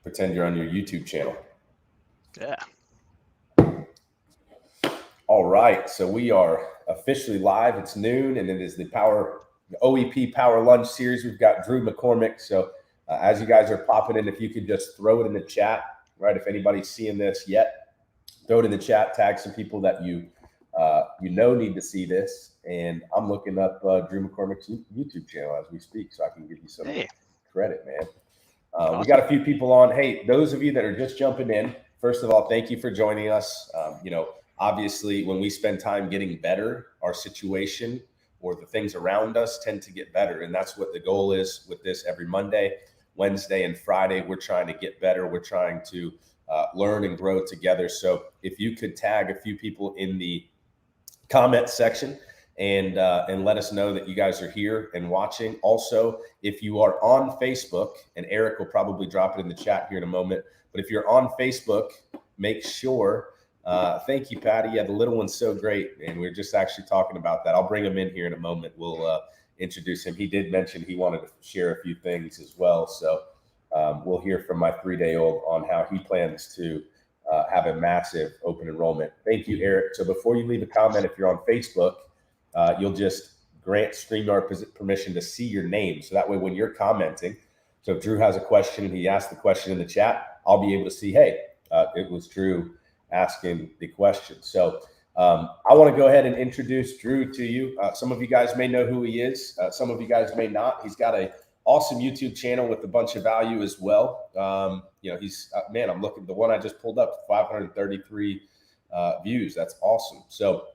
pretend you're on your YouTube channel. Yeah. All right, so we are officially live. It's noon, and it is the OEP Power Lunch Series. We've got Drew McCormick. So as you guys are popping in, if you could just throw it in the chat, right? If anybody's seeing this yet, throw it in the chat. Tag some people that you need to see this. And I'm looking up Drew McCormick's YouTube channel as we speak, so I can give you some credit, man. Awesome. We got a few people on. Hey, those of you that are just jumping in, first of all, thank you for joining us. Obviously, when we spend time getting better, our situation or the things around us tend to get better. And that's what the goal is with this every Monday, Wednesday, and Friday. We're trying to get better. We're trying to learn and grow together. So if you could tag a few people in the comment section and let us know that you guys are here and watching. Also, if you are on Facebook, and Eric will probably drop it in the chat here in a moment, but if you're on Facebook, make sure, thank you, Patty. Yeah, the little one's so great. And we're just actually talking about that. I'll bring him in here in a moment. We'll introduce him. He did mention he wanted to share a few things as well. So we'll hear from my 3-day-old on how he plans to have a massive open enrollment. Thank you, Eric. So before you leave a comment, if you're on Facebook, you'll just grant StreamYard permission to see your name. So that way when you're commenting, so if Drew has a question, he asks the question in the chat, I'll be able to see, hey, it was Drew asking the question. So I want to go ahead and introduce Drew to you. Some of you guys may know who he is. Some of you guys may not. He's got an awesome YouTube channel with a bunch of value as well. He's man, I'm looking, the one I just pulled up, 533 views. That's awesome. So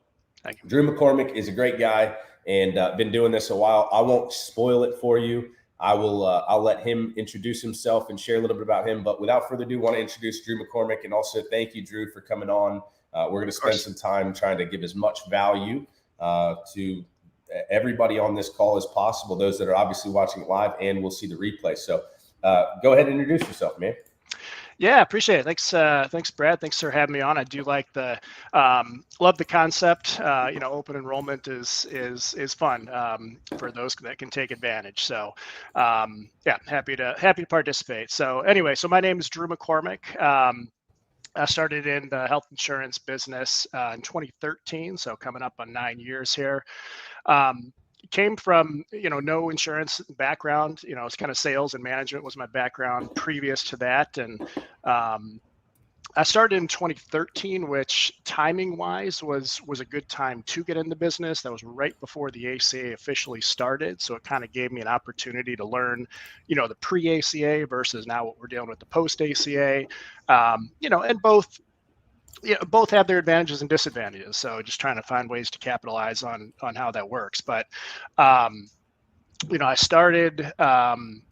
Drew McCormick is a great guy and been doing this a while. I won't spoil it for you. I'll let him introduce himself and share a little bit about him. But without further ado, I want to introduce Drew McCormick, and also thank you, Drew, for coming on. We're going to spend some time trying to give as much value to everybody on this call as possible, those that are obviously watching it live, and we'll see the replay. So go ahead and introduce yourself, man. Yeah, appreciate it. Thanks, Brad. Thanks for having me on. I do like love the concept. Open enrollment is fun for those that can take advantage. So, happy to participate. So anyway, so my name is Drew McCormick. I started in the health insurance business in 2013, so coming up on 9 years here. Came from, no insurance background, it's kind of sales and management was my background previous to that. And I started in 2013, which timing wise was a good time to get in the business. That was right before the ACA officially started. So it kind of gave me an opportunity to learn, the pre-ACA versus now what we're dealing with the post-ACA, and both have their advantages and disadvantages. So just trying to find ways to capitalize on how that works. But, I started kind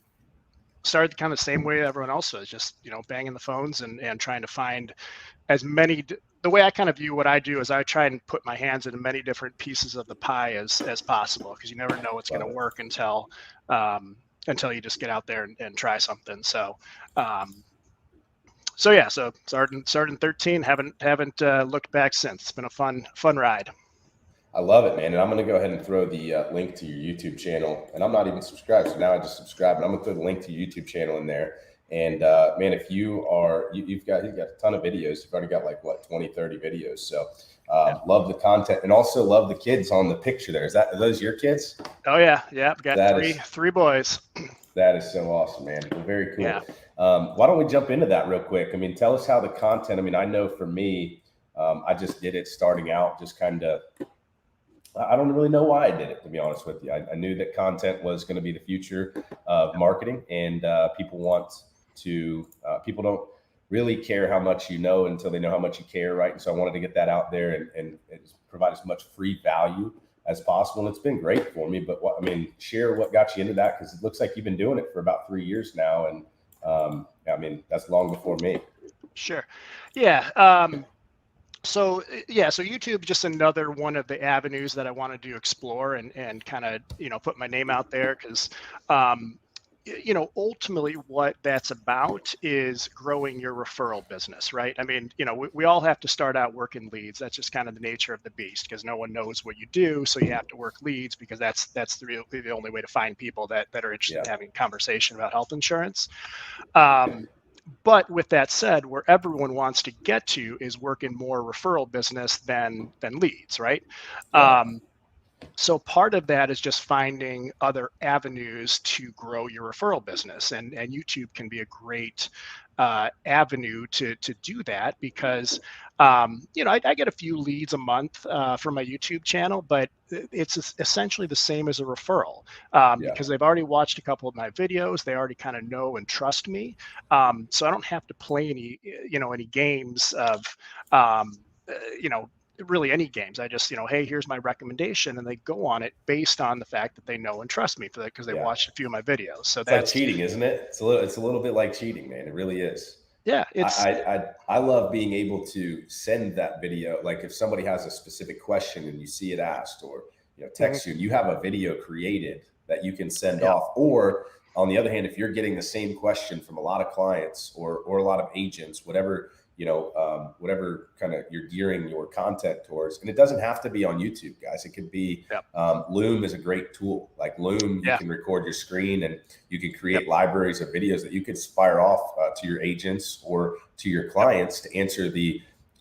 of the same way everyone else was, just, banging the phones and trying to find as many. The way I kind of view what I do is I try and put my hands in many different pieces of the pie as possible, because you never know what's going to work until you just get out there and try something. So, So started in 13, haven't looked back since. It's been a fun ride. I love it, man. And I'm going to go ahead and throw the link to your YouTube channel. And I'm not even subscribed, so now I just subscribe. And I'm going to throw the link to your YouTube channel in there. And man, if you've got a ton of videos. You've already got 20, 30 videos. So love the content, and also love the kids on the picture there. Are those your kids? Oh yeah. Got three boys. That is so awesome, man. Well, very cool. Yeah. Why don't we jump into that real quick? I mean, tell us how the content, I know for me, I just did it starting out, just kind of, I don't really know why I did it, to be honest with you. I knew that content was going to be the future of marketing, and people don't really care how much you know until they know how much you care, right? And so I wanted to get that out there and provide as much free value as possible. And it's been great for me, but share what got you into that, because it looks like you've been doing it for about 3 years now. And that's long before me. Sure. Yeah. So YouTube, just another one of the avenues that I wanted to explore and kind of, put my name out there, because, ultimately what that's about is growing your referral business, right? We all have to start out working leads. That's just kind of the nature of the beast, because no one knows what you do. So you have to work leads, because that's the only way to find people that are interested in having a conversation about health insurance. But with that said, where everyone wants to get to is working more referral business than leads, right? Yeah. So part of that is just finding other avenues to grow your referral business, and YouTube can be a great avenue to do that, because I get a few leads a month from my YouTube channel, but it's essentially the same as a referral, Yeah. because they've already watched a couple of my videos. They already kind of know and trust me, so I don't have to play any games of you know really any games. I just, hey, here's my recommendation, and they go on it based on the fact that they know and trust me for that, because they Yeah. watched a few of my videos. So It's like that's, cheating, isn't it? It's a little bit like cheating, man. It really is. yeah, I, it's, I love being able to send that video. Like if somebody has a specific question and you see it asked, or text you, and you have a video created that you can send yeah, off. Or on the other hand, if you're getting the same question from a lot of clients or a lot of agents, whatever kind of you're gearing your content towards, and it doesn't have to be on YouTube, guys. It could be yeah, Loom is a great tool. Like Loom, you yeah, can record your screen and you can yep, create libraries of videos that you could fire off to your agents or to your yep, clients to answer the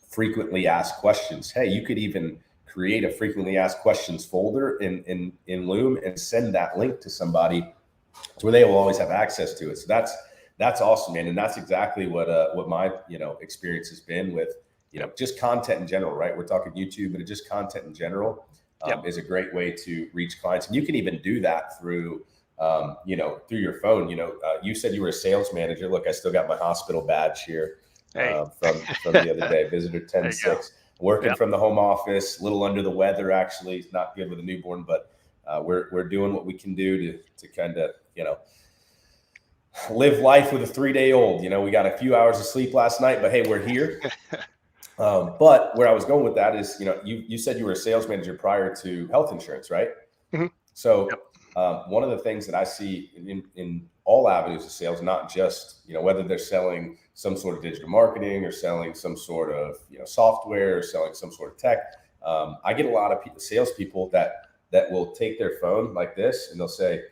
frequently asked questions. Hey, you could even create a frequently asked questions folder in Loom and send that link to somebody to where they will always have access to it. So that's awesome, man. And that's exactly what my experience has been with just content in general, right? We're talking YouTube, but just content in general yep. is a great way to reach clients. And you can even do that through through your phone. You said you were a sales manager. Look, I still got my hospital badge here Hey, from the other day, visitor there you go. 10-6. Working Yep. from the home office, a little under the weather, actually. It's not good with a newborn, but we're doing what we can do to kind of, live life with a 3-day-old. We got a few hours of sleep last night, but hey, we're here. But where I was going with that is, you said you were a sales manager prior to health insurance, right? Mhm. So Yep. one of the things that I see in all avenues of sales, not just, whether they're selling some sort of digital marketing or selling some sort of, software or selling some sort of tech. I get a lot of salespeople that will take their phone like this and they'll say,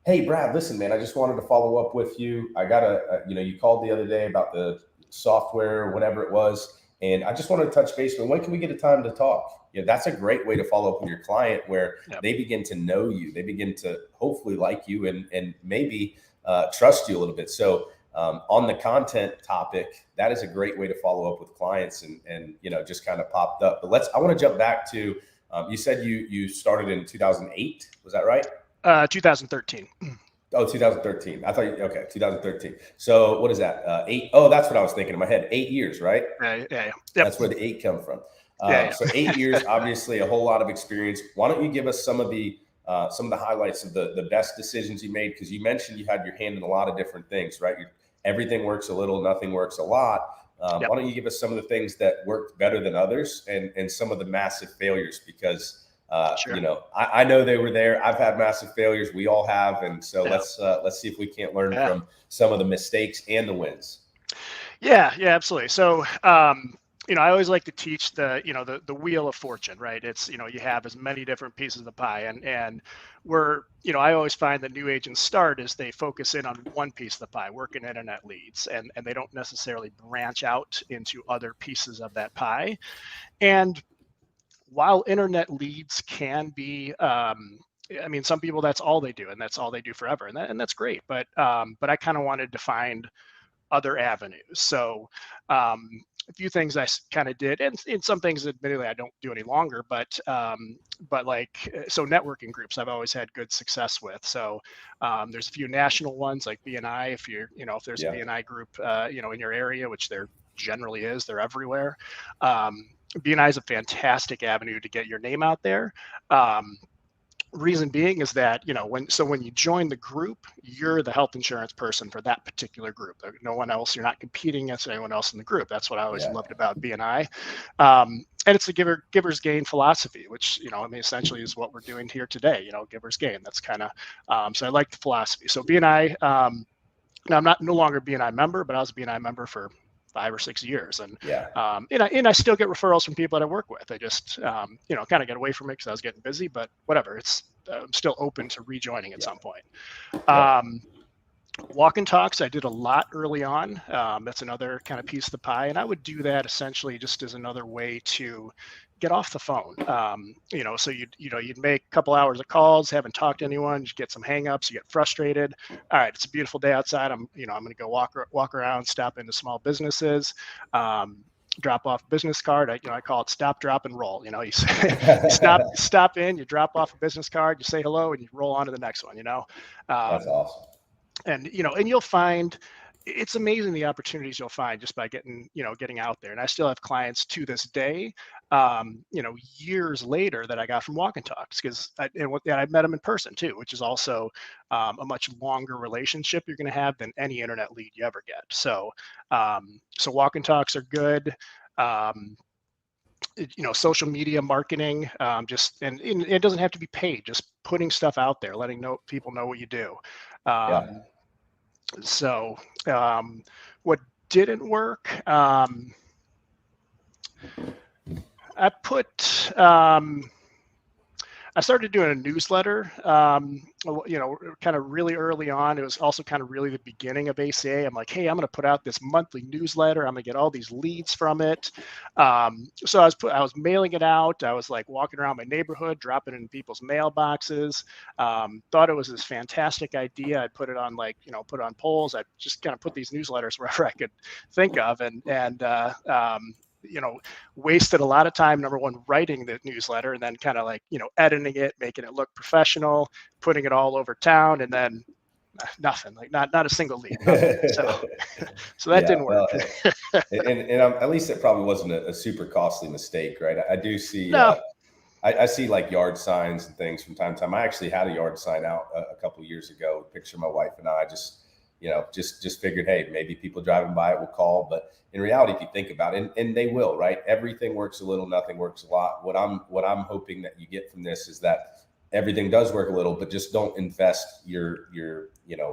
"Hey, Brad, listen, man, I just wanted to follow up with you. I got you called the other day about the software or whatever it was. And I just wanted to touch base. When can we get a time to talk?" That's a great way to follow up with your client, where Yep. they begin to know you. They begin to hopefully like you and maybe trust you a little bit. So on the content topic, that is a great way to follow up with clients and just kind of popped up. But I want to jump back to, you said you started in 2008. Was that right? 2013. Oh, 2013. I thought okay, 2013. So what is that? 8. Oh, that's what I was thinking in my head. 8 years, right? Yeah. Yep. That's where the 8 come from. Yeah. So 8 years, obviously a whole lot of experience. Why don't you give us some of the highlights of the best decisions you made? Because you mentioned you had your hand in a lot of different things, right? Everything works a little, nothing works a lot. Yep. Why don't you give us some of the things that worked better than others and some of the massive failures? Because Sure. I know they were there. I've had massive failures. We all have, and so Yeah. let's see if we can't learn Yeah. from some of the mistakes and the wins. Yeah, absolutely. So, I always like to teach the wheel of fortune, right? It's, you have as many different pieces of the pie, and I always find that new agents start is they focus in on one piece of the pie, working internet leads, and they don't necessarily branch out into other pieces of that pie. And while internet leads can be, some people, that's all they do, and that's all they do forever, and that's great. But I kind of wanted to find other avenues. So a few things I kind of did, and in some things, admittedly, I don't do any longer. But so networking groups, I've always had good success with. So there's a few national ones like BNI. If there's a BNI group, in your area, which there generally is, they're everywhere. BNI is a fantastic avenue to get your name out there. Reason being is that, when you join the group, you're the health insurance person for that particular group. No one else, you're not competing against anyone else in the group. That's what I always loved about BNI. And it's a giver's gain philosophy, which, essentially is what we're doing here today, giver's gain. That's kind of, so I like the philosophy. So BNI, now I'm no longer a BNI member, but I was a BNI member for 5 or 6 years. And I still get referrals from people that I work with. I just, kind of get away from it because I was getting busy, but whatever. I'm still open to rejoining at some point. Walk and talks, I did a lot early on. That's another kind of piece of the pie. And I would do that essentially just as another way to get off the phone. So you'd make a couple hours of calls, haven't talked to anyone, you get some hangups, you get frustrated. All right, it's a beautiful day outside. I'm going to go walk around, stop into small businesses. Drop off a business card. I call it stop, drop, and roll. You stop in, you drop off a business card, you say hello, and you roll on to the next one. That's awesome. And you'll find it's amazing the opportunities you'll find just by getting out there. And I still have clients to this day, years later, that I got from walk and talks, because I met them in person too, which is also a much longer relationship you're going to have than any internet lead you ever get. So walk and talks are good. Social media marketing, and it doesn't have to be paid, just putting stuff out there, letting people know what you do. So what didn't work, I started doing a newsletter, kind of really early on. It was also kind of really the beginning of ACA. I'm like, hey, I'm going to put out this monthly newsletter. I'm going to get all these leads from it. So I was mailing it out. I was like walking around my neighborhood, dropping it in people's mailboxes. Thought it was this fantastic idea. I'd put it on put it on polls. I just kind of put these newsletters wherever I could think of, and wasted a lot of time, number one, writing the newsletter, and then kind of editing it, making it look professional, putting it all over town, and then nothing, not a single lead. So that didn't work. And at least it probably wasn't a super costly mistake, right? I do see, I see yard signs and things from time to time. I actually had a yard sign out a couple of years ago, picture of my wife and I, just figured, hey, maybe people driving by it will call. But in reality, if you think about it, and they will, right? Everything works a little, nothing works a lot. What I'm hoping that you get from this is that everything does work a little, but just don't invest your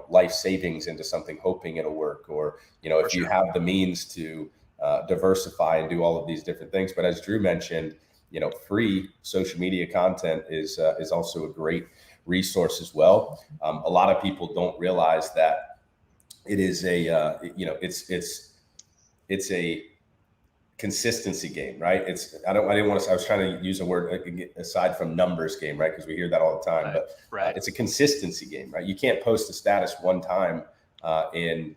life savings into something hoping it'll work. Or, if you have the means to diversify and do all of these different things. But as Drew mentioned, free social media content is also a great resource as well. A lot of people don't realize that it is it's a consistency game, right? I was trying to use a word aside from numbers game, right? Because we hear that all the time, but it's a consistency game, right? You can't post a status one time and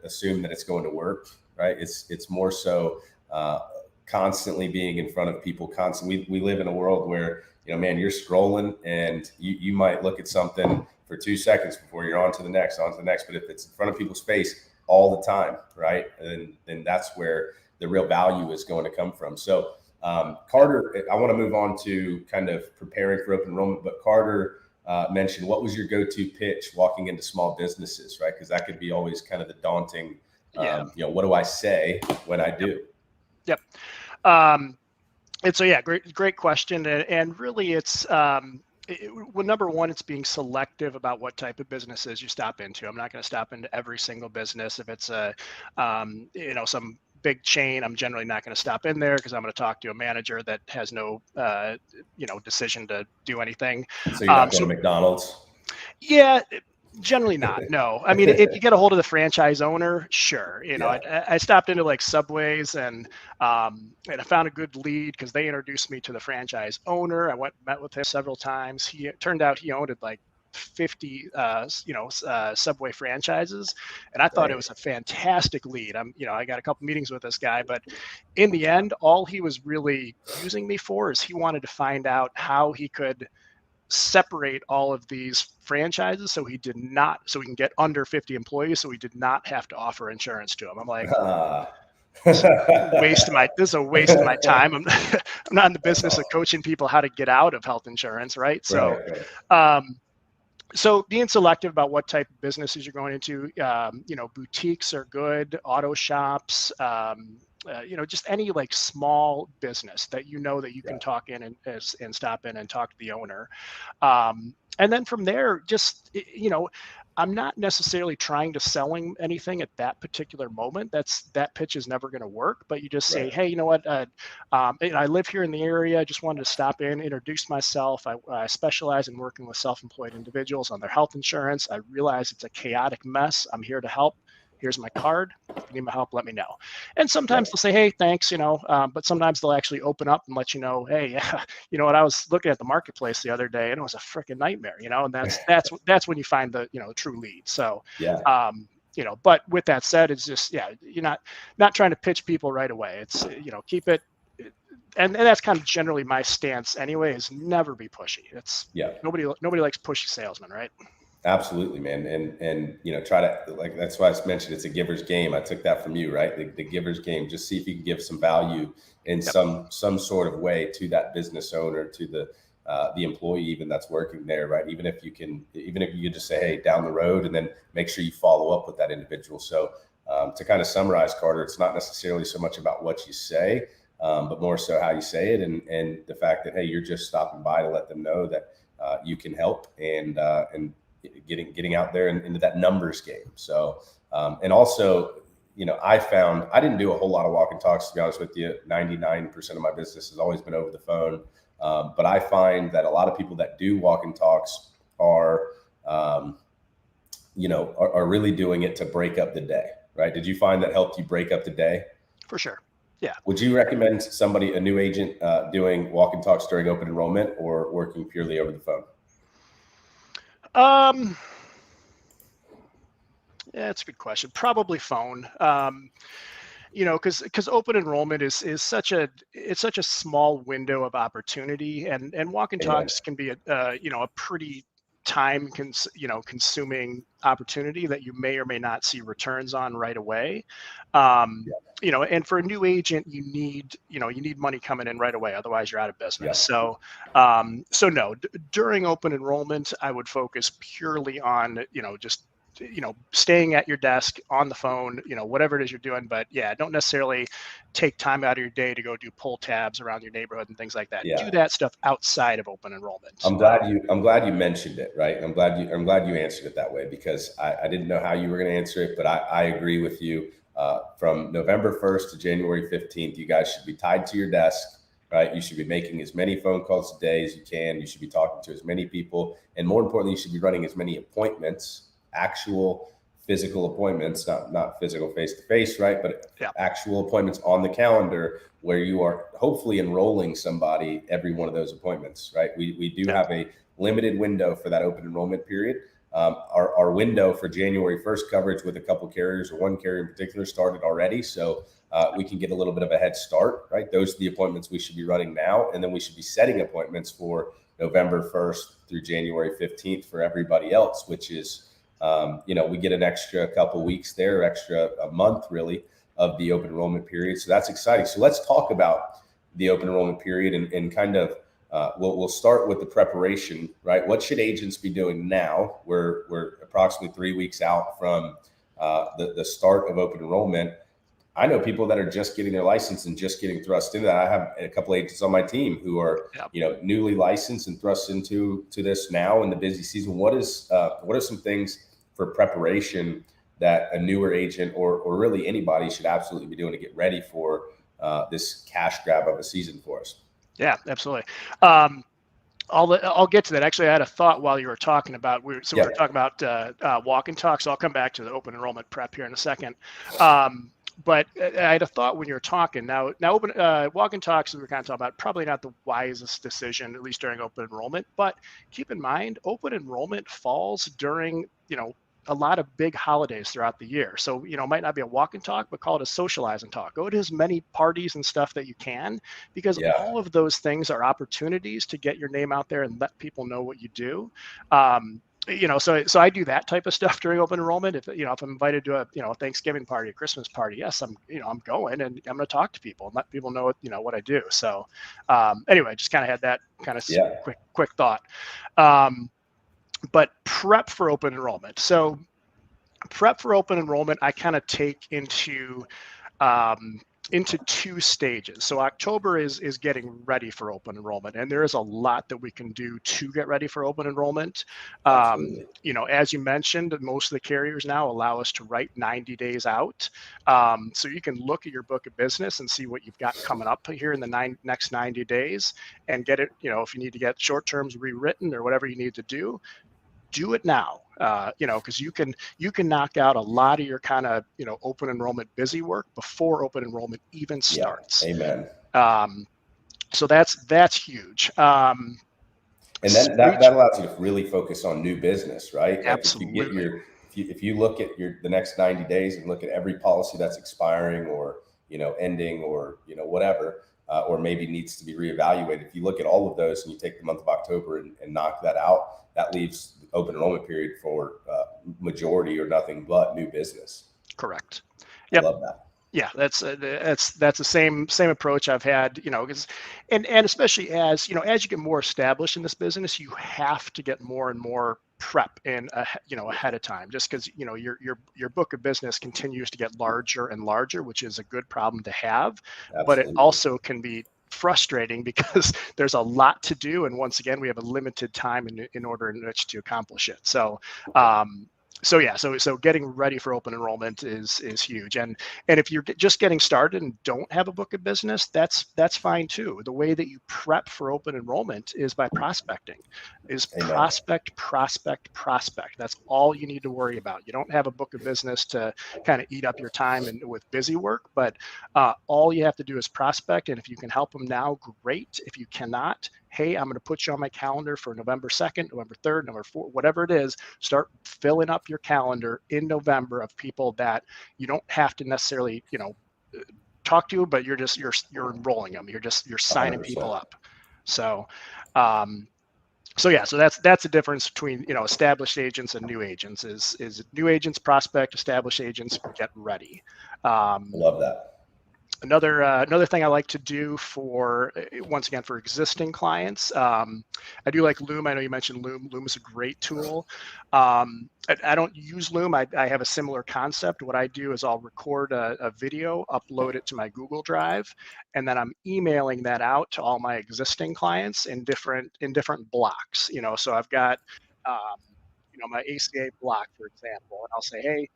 assume that it's going to work, right? It's more so constantly being in front of people. Constantly, we live in a world where man, you're scrolling and you might look at something for 2 seconds before you're on to the next. But if it's in front of people's face all the time, right, then that's where the real value is going to come from. So Carter, I want to move on to kind of preparing for open enrollment, but Carter mentioned, what was your go-to pitch walking into small businesses, right? Because that could be always kind of the daunting, what do I say when I do? Yep. And so, great question. And really it's, number one, it's being selective about what type of businesses you stop into. I'm not going to stop into every single business. If it's some big chain, I'm generally not going to stop in there because I'm going to talk to a manager that has no, decision to do anything. So you're not going to McDonald's? Yeah. Generally not. No. I mean, if you get a hold of the franchise owner, sure. I stopped into Subways and I found a good lead because they introduced me to the franchise owner. I met with him several times. Turned out he owned 50, Subway franchises. And I thought it was a fantastic lead. I got a couple meetings with this guy, but in the end, all he was really using me for is he wanted to find out how he could separate all of these franchises so he can get under 50 employees, so he did not have to offer insurance to them. I'm like, this is a waste of my time. I'm not in the business of coaching people how to get out of health insurance, right? So so being selective about what type of businesses you're going into, boutiques are good, auto shops, just any small business that that you can talk in and stop in and talk to the owner. And then from there, just, I'm not necessarily trying to selling anything at that particular moment. That pitch is never going to work. But you just say, Right. hey, you know what? I live here in the area. I just wanted to stop in, introduce myself. I specialize in working with self-employed individuals on their health insurance. I realize it's a chaotic mess. I'm here to help. Here's my card. If you need my help, let me know. And sometimes Right. they'll say, hey, thanks, but sometimes they'll actually open up and let you know, hey, you know what, I was looking at the marketplace the other day and it was a freaking nightmare, and that's when you find the, true lead. So, Yeah. but with that said, it's just, you're not trying to pitch people right away. It's, keep it. And that's kind of generally my stance anyway, is never be pushy. It's nobody likes pushy salesmen, right? Absolutely, man. And try to, like, that's why I mentioned it's a giver's game. I took that from you, right? The giver's game. Just see if you can give some value in some sort of way to that business owner, to the employee even that's working there, right? Even if you just say, hey, down the road, and then make sure you follow up with that individual. So to kind of summarize, Carter, it's not necessarily so much about what you say, but more so how you say it, and the fact that, hey, you're just stopping by to let them know that you can help, and getting out there and into that numbers game. So, and also, I found I didn't do a whole lot of walk and talks, to be honest with you. 99% of my business has always been over the phone. But I find that a lot of people that do walk and talks are really doing it to break up the day, right? Did you find that helped you break up the day? For sure. Yeah. Would you recommend a new agent, doing walk and talks during open enrollment, or working purely over the phone? Yeah, that's a good question. Probably phone. Because open enrollment is such a small window of opportunity, and walk and Amen. talks can be a pretty consuming opportunity that you may or may not see returns on right away. And for a new agent, you need money coming in right away, otherwise you're out of business. Yeah. So no, during open enrollment, I would focus purely on just staying at your desk on the phone, whatever it is you're doing. But don't necessarily take time out of your day to go do pull tabs around your neighborhood and things like that. Yeah. Do that stuff outside of open enrollment. I'm glad you mentioned it, right? I'm glad you answered it that way, because I didn't know how you were going to answer it, but I agree with you. From November 1st to January 15th, you guys should be tied to your desk, right? You should be making as many phone calls a day as you can. You should be talking to as many people, and more importantly, you should be running as many appointments, actual physical appointments, not physical face-to-face, right? But actual appointments on the calendar, where you are hopefully enrolling somebody every one of those appointments, right? We do have a limited window for that open enrollment period. Our window for January 1st coverage with a couple carriers, or one carrier in particular, started already. So we can get a little bit of a head start, right? Those are the appointments we should be running now. And then we should be setting appointments for November 1st through January 15th for everybody else, which is, we get an extra couple weeks there, extra a month really, of the open enrollment period. So that's exciting. So let's talk about the open enrollment period, and kind of, we'll start with the preparation, right? What should agents be doing now? We're approximately 3 weeks out from the start of open enrollment. I know people that are just getting their license and just getting thrust into that. I have a couple of agents on my team who are, newly licensed and thrust into this now in the busy season. What are some things for preparation that a newer agent, or really anybody, should absolutely be doing to get ready for this cash grab of a season for us? Yeah, absolutely. I'll get to that. Actually, I had a thought while you were talking about. We were talking about walk and talk. So I'll come back to the open enrollment prep here in a second. But I had a thought when you were talking. Now open walk and talks, as we're kind of talking about, probably not the wisest decision, at least during open enrollment. But keep in mind, open enrollment falls during a lot of big holidays throughout the year. So, it might not be a walk and talk, but call it a socialize and talk. Go to as many parties and stuff that you can, because all of those things are opportunities to get your name out there and let people know what you do. So I do that type of stuff during open enrollment. If I'm invited to a Thanksgiving party, a Christmas party, yes, I'm going, and I'm going to talk to people and let people know what I do. So anyway, just kind of had that kind of quick thought. But prep for open enrollment. So prep for open enrollment, I kind of take into into 2 stages. So October is getting ready for open enrollment, and there is a lot that we can do to get ready for open enrollment. You know, as you mentioned, most of the carriers now allow us to write 90 days out. So you can look at your book of business and see what you've got coming up here in the next 90 days and get it, you know, if you need to get short terms rewritten or whatever you need to do it now, you know, because you can knock out a lot of your kind of, you know, open enrollment busy work before open enrollment even starts. Amen. So that's huge. And then that allows you to really focus on new business, right? Like Absolutely. if you look at the next 90 days and look at every policy that's expiring or, you know, ending or, you know, whatever, or maybe needs to be reevaluated. If you look at all of those and you take the month of October and knock that out, that leaves the open enrollment period for majority or nothing but new business. Correct. Yep. I love that. Yeah, that's the same approach I've had, you know, because and especially as, you know, as you get more established in this business, you have to get more and more prep in, you know, ahead of time, just because, you know, your book of business continues to get larger and larger, which is a good problem to have. Absolutely. But it also can be frustrating because there's a lot to do, and once again, we have a limited time in order in which to accomplish it. So so getting ready for open enrollment is huge. And if you're just getting started and don't have a book of business, that's fine too. The way that you prep for open enrollment is by prospecting. Amen. Prospect. That's all you need to worry about. You don't have a book of business to kind of eat up your time and with busy work, but all you have to do is prospect. And if you can help them now, great. If you cannot, hey, I'm going to put you on my calendar for November 2nd, November 3rd, November 4th, whatever it is. Start filling up your calendar in November of people that you don't have to necessarily, you know, talk to, but you're enrolling them. You're signing 100%. People up. So, so that's the difference between, you know, established agents and new agents. Is new agents prospect, established agents get ready. Love that. Another thing I like to do for, once again, for existing clients, I do like Loom. I know you mentioned Loom. Loom is a great tool. I don't use Loom. I have a similar concept. What I do is I'll record a video, upload it to my Google Drive, and then I'm emailing that out to all my existing clients in different blocks. You know, so I've got, you know, my ACA block, for example, and I'll say, hey,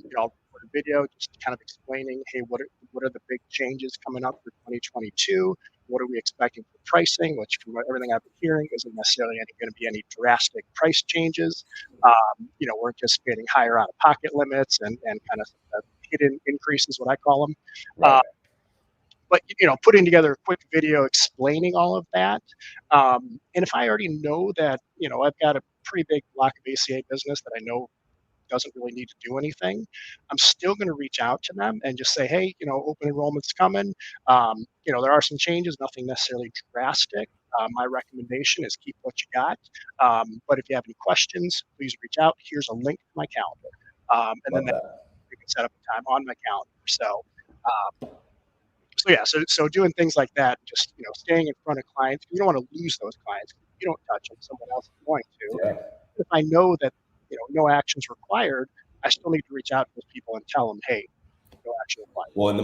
you know, I'll record a video just kind of explaining, hey, what are the big changes coming up for 2022? What are we expecting for pricing? Which, from everything I've been hearing, isn't necessarily going to be any drastic price changes. You know, we're anticipating higher out-of-pocket limits and kind of hidden increases, what I call them. Right. But, you know, putting together a quick video explaining all of that. And if I already know that, you know, I've got a pretty big block of ACA business that I know doesn't really need to do anything, I'm still going to reach out to them and just say, hey, you know, open enrollment's coming. You know, there are some changes, nothing necessarily drastic. My recommendation is keep what you got. But if you have any questions, please reach out. Here's a link to my calendar. And then you can set up a time on my calendar. So doing things like that, just, you know, staying in front of clients. You don't want to lose those clients. You don't touch them, someone else is going to. Yeah. If I know that, you know, no actions required, I still need to reach out to those people and tell them, hey, no action required. Well, in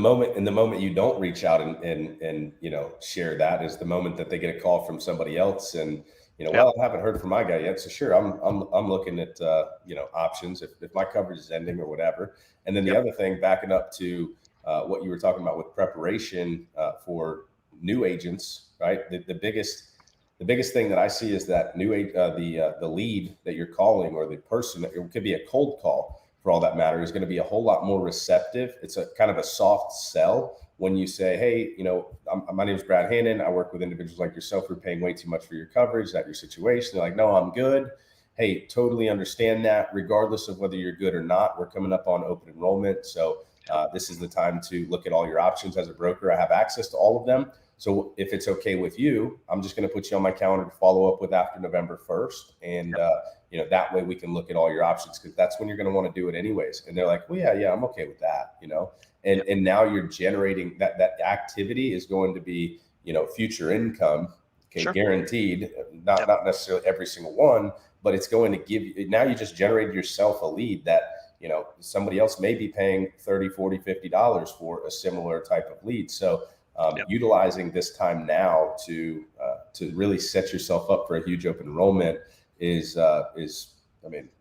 the moment you don't reach out and you know, share that is the moment that they get a call from somebody else and, you know, well, I haven't heard from my guy yet. So sure, I'm looking at, you know, options if my coverage is ending or whatever. And then the other thing, backing up to what you were talking about with preparation for new agents, right? The biggest thing that I see is that the lead that you're calling, or the person that it could be a cold call for all that matter, is going to be a whole lot more receptive. It's a kind of a soft sell when you say, hey, you know, my name is Brad Hannon. I work with individuals like yourself who are paying way too much for your coverage. Is that your situation? They're like, no, I'm good. Hey, totally understand that. Regardless of whether you're good or not, we're coming up on open enrollment. So this is the time to look at all your options. As a broker, I have access to all of them. So if it's okay with you, I'm just going to put you on my calendar to follow up with after November 1st. And, you know, that way we can look at all your options, because that's when you're going to want to do it anyways. And they're like, well, yeah, I'm okay with that, you know. And now you're generating that activity is going to be, you know, future income, okay, sure. Guaranteed, not necessarily every single one, but it's going to give you, now you just generated yourself a lead that, you somebody else may be paying $30, $40, $50 for a similar type of lead. So utilizing this time now to really set yourself up for a huge open enrollment is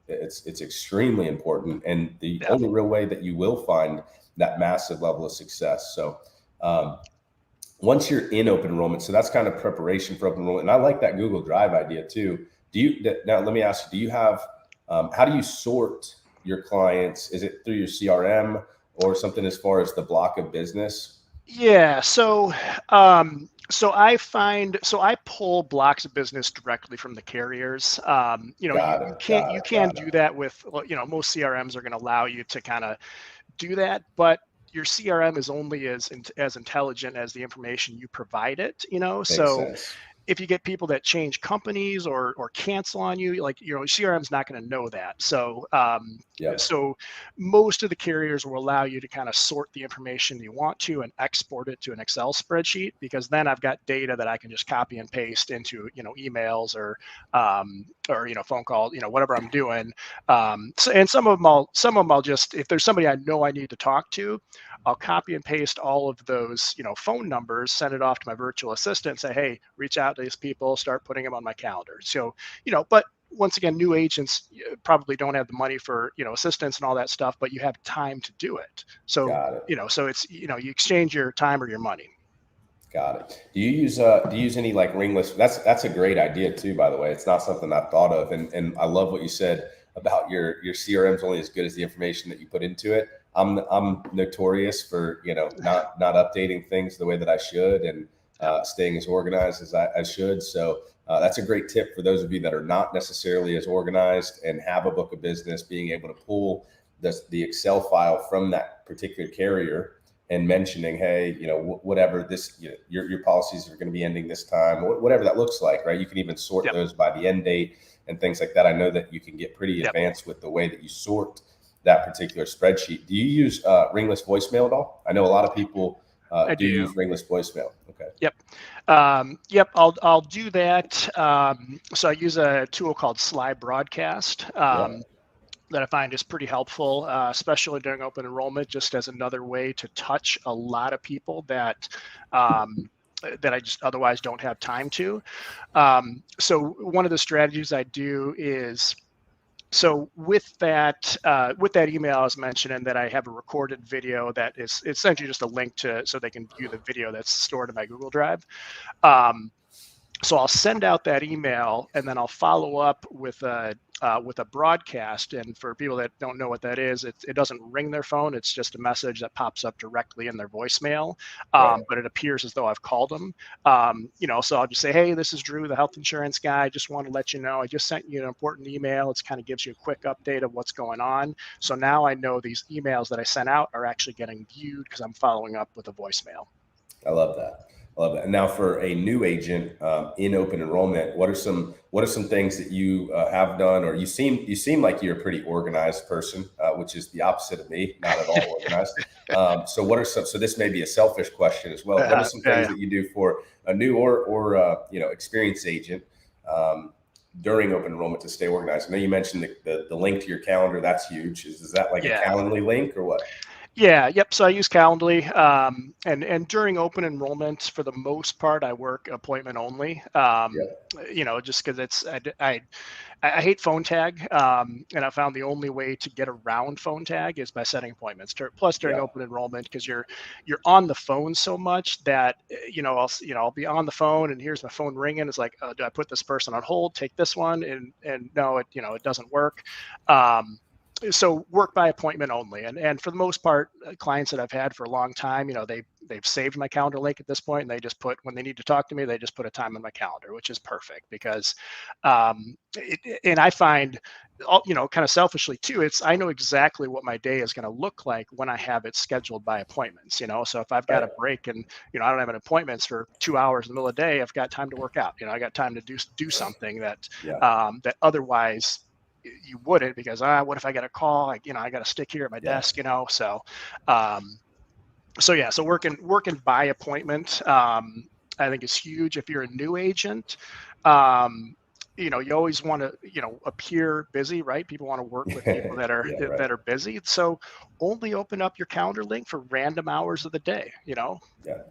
it's extremely important, and the only real way that you will find that massive level of success. So once you're in open enrollment, so that's kind of preparation for open enrollment. And I like that Google Drive idea too. Now let me ask you, do you have, how do you sort your clients? Is it through your CRM or something as far as the block of business? Yeah. So I pull blocks of business directly from the carriers. You can't do that with, most CRMs are going to allow you to kind of do that, but your CRM is only as intelligent as the information you provide it, Makes sense. If you get people that change companies or cancel on you, CRM's not going to know that. So so most of the carriers will allow you to kind of sort the information you want to and export it to an Excel spreadsheet, because then I've got data that I can just copy and paste into emails or phone calls, whatever I'm doing. And some of them I'll just, if there's somebody I know I need to talk to, I'll copy and paste all of those, phone numbers, send it off to my virtual assistant, say, hey, reach out to these people, start putting them on my calendar. So, but once again, new agents probably don't have the money for, assistants and all that stuff, but you have time to do it. So, so it's, you exchange your time or your money. Got it. Do you use any like ringless? That's a great idea too, by the way. It's not something I've thought of. And I love what you said about your CRM's only as good as the information that you put into it. I'm notorious for, not updating things the way that I should, and staying as organized as I should. So that's a great tip for those of you that are not necessarily as organized and have a book of business, being able to pull the Excel file from that particular carrier and mentioning, hey, whatever this, your policies are going to be ending this time, whatever that looks like, right? You can even sort those by the end date and things like that. I know that you can get pretty advanced with the way that you sort that particular spreadsheet. Do you use ringless voicemail at all? I know a lot of people do use ringless voicemail. Okay. I'll do that. So I use a tool called Sly Broadcast. That I find is pretty helpful, especially during open enrollment, just as another way to touch a lot of people that I just otherwise don't have time to. So one of the strategies I do is, so with that email I was mentioning, that I have a recorded video that is essentially just a link to, so they can view the video that's stored in my Google Drive. So I'll send out that email, and then I'll follow up with a broadcast. And for people that don't know what that is, it doesn't ring their phone. It's just a message that pops up directly in their voicemail, but it appears as though I've called them. So I'll just say, hey, this is Drew, the health insurance guy. I just want to let you know, I just sent you an important email. It kind of gives you a quick update of what's going on. So now I know these emails that I sent out are actually getting viewed because I'm following up with a voicemail. I love that. Now, for a new agent in open enrollment, what are some things that you have done, or you seem like you're a pretty organized person, which is the opposite of me, not at all organized. So this may be a selfish question as well. What are some things that you do for a new or experienced agent during open enrollment to stay organized? I know you mentioned the link to your calendar. That's huge. Is that like a Calendly link or what? So I use Calendly, and during open enrollment, for the most part, I work appointment only. Just because I hate phone tag, and I found the only way to get around phone tag is by setting appointments. Plus, during open enrollment, because you're on the phone so much that I'll be on the phone, and here's my phone ringing. It's like, do I put this person on hold? Take this one, and no, it doesn't work. So work by appointment only, and for the most part, clients that I've had for a long time, they've saved my calendar link at this point, and they just put, when they need to talk to me, they just put a time on my calendar, which is perfect because, and I find, kind of selfishly too, I know exactly what my day is going to look like when I have it scheduled by appointments. So if I've got a break and I don't have an appointments for 2 hours in the middle of the day, I've got time to work out. I got time to do something that that otherwise you wouldn't, because what if I get a call? I got to stick here at my desk. So working by appointment, I think is huge if you're a new agent. you always want to, appear busy, right? People want to work with people that are Yeah, right. that are busy. So only open up your calendar link for random hours of the day. Yeah.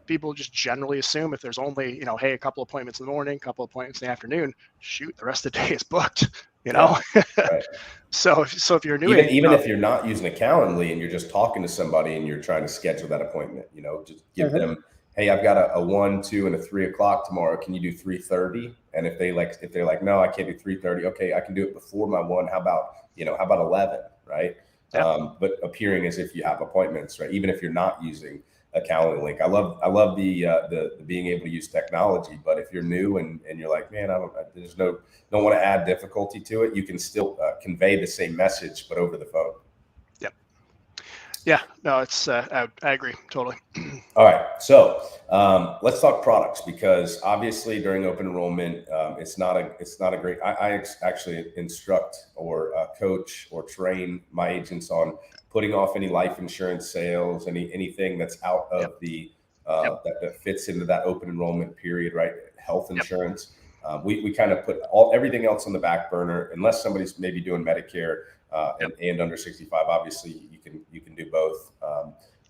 People just generally assume if there's only, hey, a couple appointments in the morning, a couple appointments in the afternoon, shoot, the rest of the day is booked, Yeah. Right. So if you're a new Even agent, if you're not using a Calendly and you're just talking to somebody and you're trying to schedule that appointment, just give them, hey, I've got a 1, 2, and a 3 o'clock tomorrow. Can you do 3:30? And if they're like, no, I can't do 3:30. Okay, I can do it before my 1. How about 11? Right. Yeah. But appearing as if you have appointments, right? Even if you're not using a Calendly link. I love the being able to use technology, but if you're new and you're like, man, don't want to add difficulty to it, you can still convey the same message, but over the phone. Yep. Yeah, no, it's I agree totally. All right, so let's talk products, because obviously during open enrollment, it's not a great. I actually instruct or coach or train my agents on putting off any life insurance sales, anything that's out of the that fits into that open enrollment period, right? Health insurance. We kind of put everything else on the back burner unless somebody's maybe doing Medicare and under 65. Obviously, you can do both.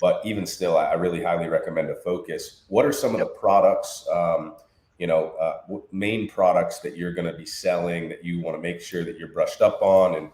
But even still, I really highly recommend a focus. What are some of the products, main products that you're going to be selling that you want to make sure that you're brushed up on? And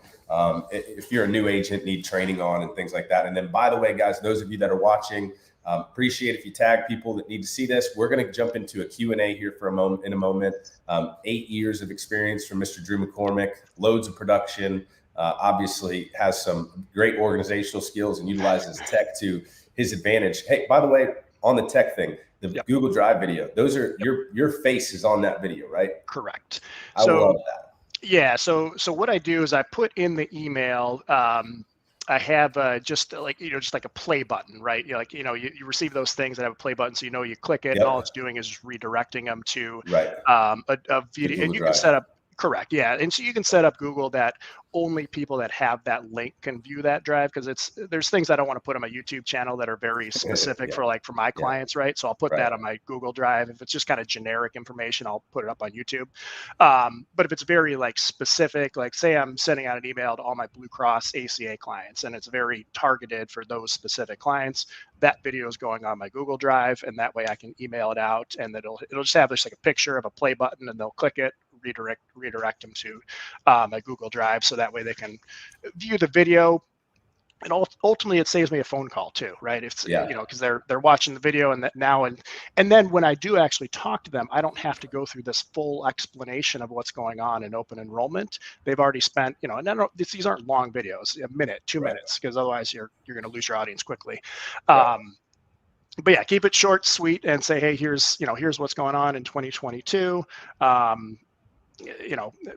if you're a new agent, need training on and things like that. And then, by the way, guys, those of you that are watching, appreciate if you tag people that need to see this. We're going to jump into a Q&A here in a moment. 8 years of experience from Mr. Drew McCormick, loads of production. Obviously has some great organizational skills and utilizes tech to his advantage. Hey, by the way, on the tech thing, the Google Drive video, those are your face is on that video, right? Correct. I love that. Yeah. So what I do is I put in the email, I have just like a play button, right? You receive those things that have a play button, so you click it, and all it's doing is just redirecting them to a video, and you can set up. Correct. Yeah. And so you can set up Google that only people that have that link can view that drive, because there's things I don't want to put on my YouTube channel that are very specific for my clients, right? So I'll put that on my Google Drive. If it's just kind of generic information, I'll put it up on YouTube. But if it's very specific, like say I'm sending out an email to all my Blue Cross ACA clients and it's very targeted for those specific clients, that video is going on my Google Drive, and that way I can email it out, and it'll just have a picture of a play button, and they'll click it, redirect them to my Google Drive, so that way they can view the video. And ultimately, it saves me a phone call too, right? It's because they're watching the video, and and then when I do actually talk to them, I don't have to go through this full explanation of what's going on in open enrollment. They've already spent, and these aren't long videos, a minute, 2 minutes, because otherwise you're going to lose your audience quickly. But yeah, keep it short, sweet, and say, hey, here's what's going on in 2022.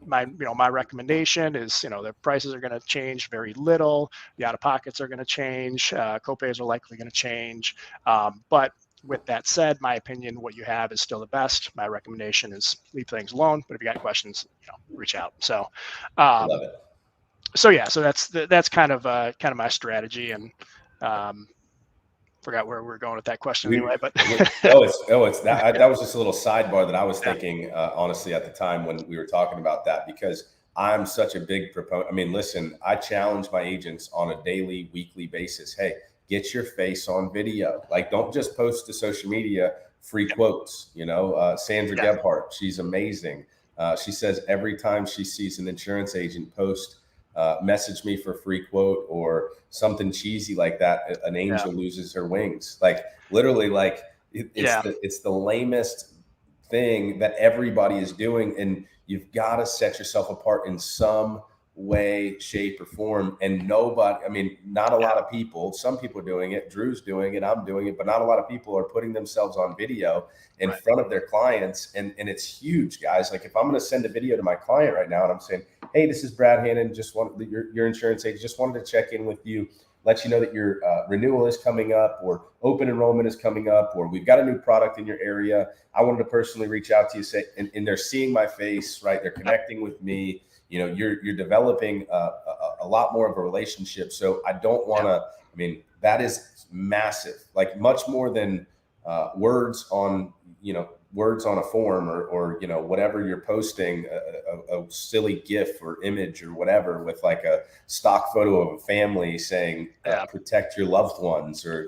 My recommendation is, the prices are going to change very little. The out-of-pockets are going to change. Copays are likely going to change. But with that said, my opinion, what you have is still the best. My recommendation is leave things alone. But if you got questions, reach out. So, Love it. So yeah, so that's kind of my strategy, and forgot where we're going with that question anyway, but that was just a little sidebar that I was thinking, honestly, at the time when we were talking about that, because I'm such a big proponent. I mean, listen, I challenge my agents on a daily, weekly basis. Hey, get your face on video. Like, don't just post to social media free quotes. Sandra Gebhardt, she's amazing. She says every time she sees an insurance agent post, message me for a free quote or something cheesy like that, an angel loses her wings. Like, literally, it's the lamest thing that everybody is doing, and you've got to set yourself apart in some way, shape, or form. And not a lot of people, some people are doing it, Drew's doing it, I'm doing it, but not a lot of people are putting themselves on video in front of their clients. And it's huge, guys. Like, if I'm going to send a video to my client right now and I'm saying, hey, this is Brad Hannon, your insurance agent, just wanted to check in with you, let you know that your renewal is coming up, or open enrollment is coming up, or we've got a new product in your area. I wanted to personally reach out to you, and they're seeing my face, right? They're connecting with me. You're developing a lot more of a relationship. So I don't want to, that is massive, like much more than words on, words on a form or whatever you're posting, a silly GIF or image or whatever with like a stock photo of a family saying protect your loved ones, or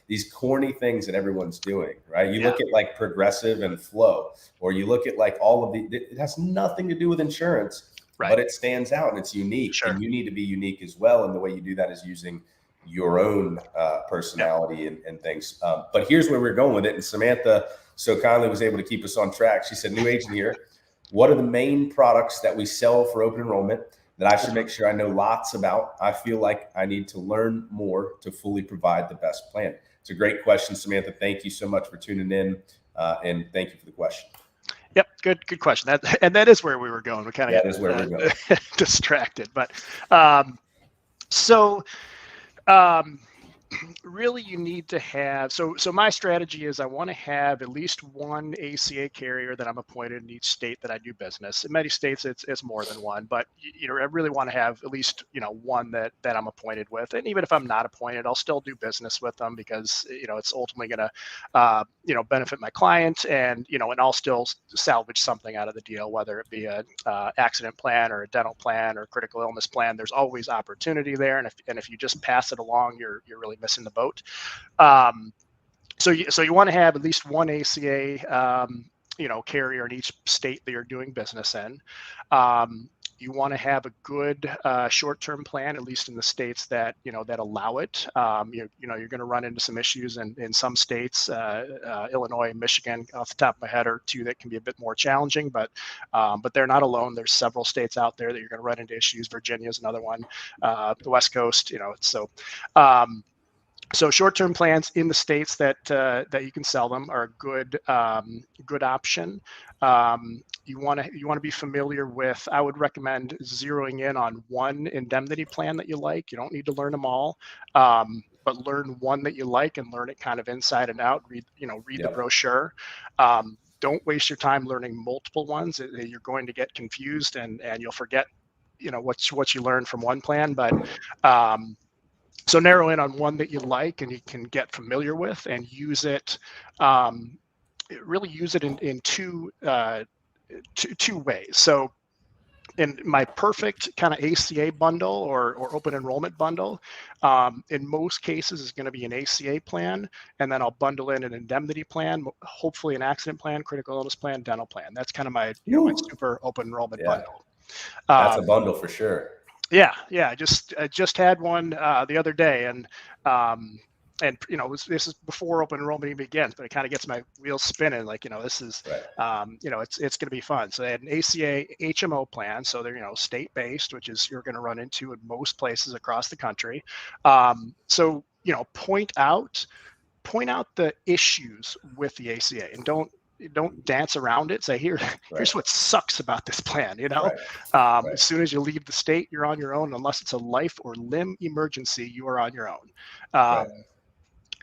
these corny things that everyone's doing, right? You look at like Progressive and Flow, or you look at like all of it has nothing to do with insurance, but it stands out and it's unique. Sure. And you need to be unique as well. And the way you do that is using your own personality and things. But here's where we're going with it. And Samantha so kindly was able to keep us on track. She said, new agent here, what are the main products that we sell for open enrollment that I should make sure I know lots about? I feel like I need to learn more to fully provide the best plan. It's a great question, Samantha. Thank you so much for tuning in, and thank you for the question. Yep, good question. That is where we were going. We kind of that is where we're going. Distracted, but really you need to have, so my strategy is I want to have at least one ACA carrier that I'm appointed in each state that I do business. In many states it's more than one, but I really want to have at least one that I'm appointed with. And even if I'm not appointed, I'll still do business with them because it's ultimately going to benefit my client, and and I'll still salvage something out of the deal, whether it be a accident plan or a dental plan or critical illness plan. There's always opportunity there, and if you just pass it along, you're really missing the boat. So you want to have at least one ACA carrier in each state that you're doing business in. You want to have a good short-term plan, at least in the states that that allow it. You're going to run into some issues in some states. Illinois and Michigan, off the top of my head, are two that can be a bit more challenging, but they're not alone. There's several states out there that you're going to run into issues. Virginia is another one. The West Coast, So short-term plans in the states that you can sell them are a good option. You want to be familiar with. I would recommend zeroing in on one indemnity plan that you like. You don't need to learn them all, but learn one that you like and learn it kind of inside and out. Read the brochure. Don't waste your time learning multiple ones. You're going to get confused and you'll forget what you learned from one plan, but. So narrow in on one that you like and you can get familiar with, and use it. Really use it in two ways. So in my perfect kind of ACA bundle or open enrollment bundle, in most cases is going to be an ACA plan, and then I'll bundle in an indemnity plan, hopefully an accident plan, critical illness plan, dental plan. That's kind of my my super open enrollment bundle. That's a bundle for sure. Yeah. I just had one the other day, and this is before open enrollment even begins, but it kind of gets my wheels spinning. Like this is, it's going to be fun. So they had an ACA HMO plan, so they're state based, which is you're going to run into in most places across the country. So point out the issues with the ACA, and don't dance around it. Say here's what sucks about this plan. As soon as you leave the state, you're on your own. Unless it's a life or limb emergency, you are on your own.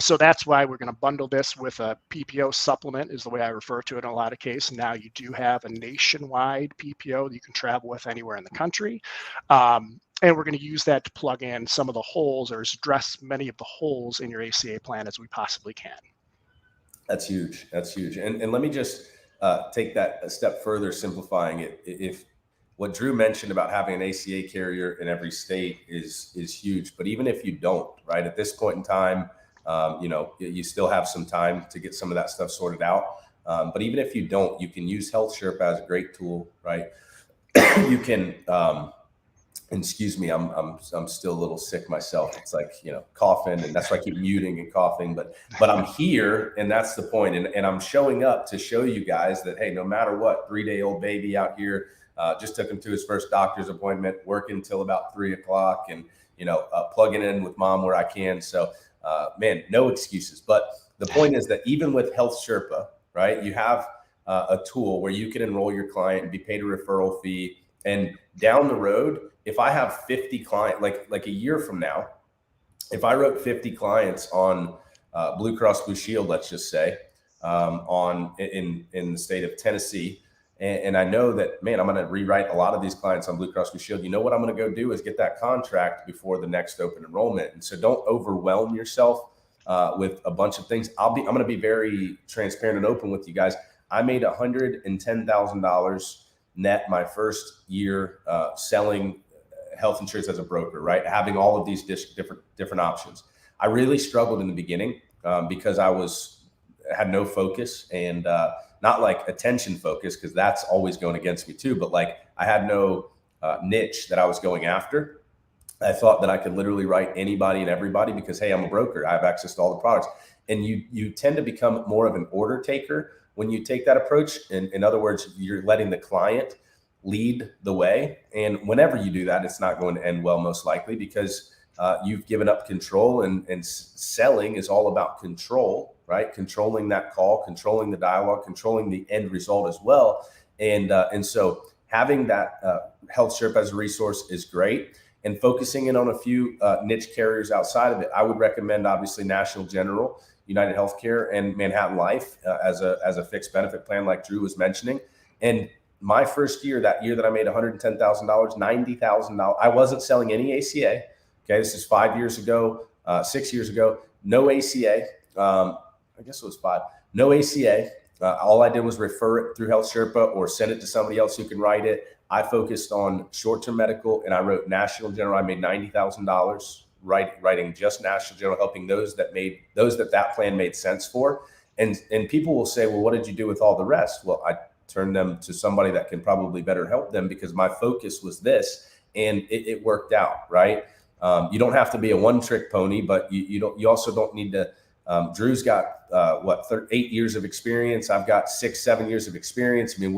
So that's why we're going to bundle this with a PPO supplement, is the way I refer to it in a lot of cases. Now you do have a nationwide PPO that you can travel with anywhere in the country. And we're going to use that to plug in some of the holes, or address many of the holes in your ACA plan as we possibly can. That's huge. And let me just take that a step further, simplifying it. If what Drew mentioned about having an ACA carrier in every state is huge, but even if you don't, right, at this point in time, you still have some time to get some of that stuff sorted out. But even if you don't, you can use Health Sherpa as a great tool, right? You can, excuse me, I'm still a little sick myself. It's like, coughing, and that's why I keep muting and coughing, but I'm here, and that's the point. And I'm showing up to show you guys that, hey, no matter what, 3-day-old baby out here, just took him to his first doctor's appointment, working till about 3:00, and, plugging in with mom where I can. So, man, no excuses. But the point is that even with Health Sherpa, right, you have a tool where you can enroll your client and be paid a referral fee. And down the road, if I have 50 clients, like a year from now, if I wrote 50 clients on Blue Cross Blue Shield, let's just say, in the state of Tennessee, and I know that, man, I'm going to rewrite a lot of these clients on Blue Cross Blue Shield. You know what I'm going to go do is get that contract before the next open enrollment. And so don't overwhelm yourself with a bunch of things. I'm going to be very transparent and open with you guys. I made $110,000 net my first year selling health insurance as a broker, right? Having all of these different options. I really struggled in the beginning because I had no focus and not like attention focus, because that's always going against me too. But like I had no niche that I was going after. I thought that I could literally write anybody and everybody because, hey, I'm a broker. I have access to all the products. And you tend to become more of an order taker when you take that approach. In other words, you're letting the client lead the way. And whenever you do that, it's not going to end well, most likely, because you've given up control, and selling is all about control, right? Controlling that call, controlling the dialogue, controlling the end result as well. And so having that Health Sherpa as a resource is great. And focusing in on a few niche carriers outside of it, I would recommend obviously National General, United Healthcare, and Manhattan Life as a fixed benefit plan, like Drew was mentioning. And my first year, that year that I made $110,000, $90,000, I wasn't selling any ACA. Okay, this is 5 years ago, 6 years ago. No ACA. I guess it was 5. No ACA. All I did was refer it through Health Sherpa or send it to somebody else who can write it. I focused on short-term medical, and I wrote National General. I made $90,000 writing just National General, helping those that plan made sense for. And people will say, well, what did you do with all the rest? Well, I turned them to somebody that can probably better help them, because my focus was this, and it worked out, right? You don't have to be a one-trick pony, but you also don't need to. Drew's got 8 years of experience. I've got 6-7 years of experience. I mean,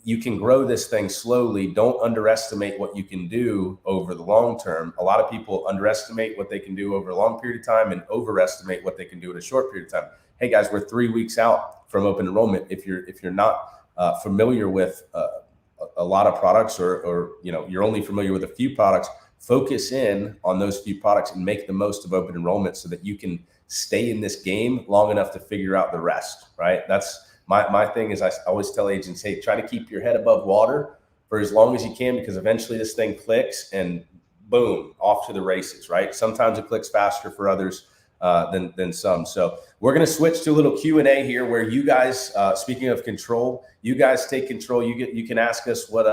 you can grow this thing slowly. Don't underestimate what you can do over the long term. A lot of people underestimate what they can do over a long period of time and overestimate what they can do in a short period of time. Hey guys, we're 3 weeks out from open enrollment. If you're not familiar with a lot of products, or you're only familiar with a few products, focus in on those few products and make the most of open enrollment so that you can stay in this game long enough to figure out the rest, right? That's my thing. Is I always tell agents, hey, try to keep your head above water for as long as you can, because eventually this thing clicks and boom, off to the races, right? Sometimes it clicks faster for others than some. So we're going to switch to a little Q&A here, where you guys, speaking of control, you guys take control. You can ask us what